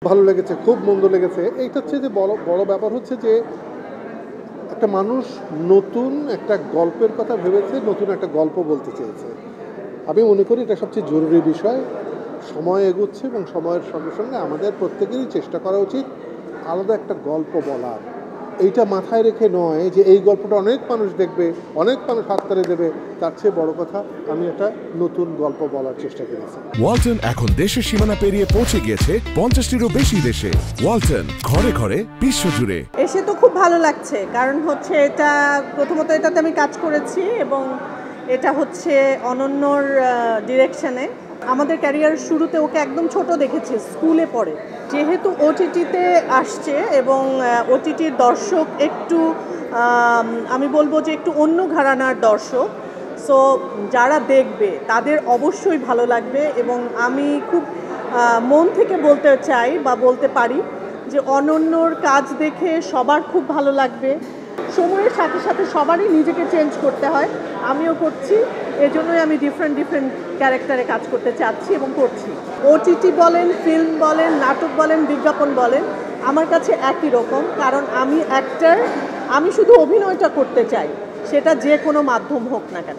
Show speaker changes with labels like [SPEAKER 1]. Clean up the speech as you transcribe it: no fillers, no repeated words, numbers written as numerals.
[SPEAKER 1] ভালো লেগেছে, খুব মন্দ লেগেছে। এইটা হচ্ছে যে বড় ব্যাপার হচ্ছে যে একটা মানুষ নতুন একটা গল্পের কথা ভেবেছে, নতুন একটা গল্প বলতে চেয়েছে। আমি মনে করি এটা সবচেয়ে জরুরি বিষয়। সময় এগোচ্ছে এবং সময়ের সঙ্গে সঙ্গে আমাদের প্রত্যেকেরই চেষ্টা করা উচিত আলাদা একটা গল্প বলার। এইটা মাথায় রেখে নয় যে এই গল্পটা অনেক মানুষ দেখবে, অনেক মানুষ হাততালি দেবে, তার চেয়ে বড় কথা আমি একটা নতুন গল্প বলার চেষ্টা করেছি।
[SPEAKER 2] ওয়ালটন এখন দেশের সীমানা পেরিয়ে পৌঁছে গিয়েছে 50টিরও বেশি দেশে। ওয়ালটন, ঘরে ঘরে বিশ্বজুড়ে।
[SPEAKER 3] এসে তো খুব ভালো লাগছে, কারণ হচ্ছে এটা প্রথমত এটাতে আমি কাজ করেছি এবং এটা হচ্ছে অনন্যর ডিরেকশনে। আমাদের ক্যারিয়ার শুরুতে ওকে একদম ছোট দেখেছি, স্কুলে পড়ে। যেহেতু ওটিটিতে আসছে এবং ওটিটির দর্শক একটু আমি বলবো যে একটু অন্য ঘরানার দর্শক, সো যারা দেখবে তাদের অবশ্যই ভালো লাগবে। এবং আমি খুব মন থেকে বলতে চাই বা বলতে পারি যে অনন্যর কাজ দেখে সবার খুব ভালো লাগবে। সময়ের সাথে সাথে সবারই নিজেকে চেঞ্জ করতে হয়, আমিও করছি। এজন্যই আমি ডিফারেন্ট ক্যারেক্টারে কাজ করতে চাচ্ছি এবং করছি। ওটিটি বলেন, ফিল্ম বলেন, নাটক বলেন, বিজ্ঞাপন বলেন, আমার কাছে একই রকম। কারণ আমি অ্যাক্টর, আমি শুধু অভিনয়টা করতে চাই, সেটা যে কোনো মাধ্যম হোক না কেন।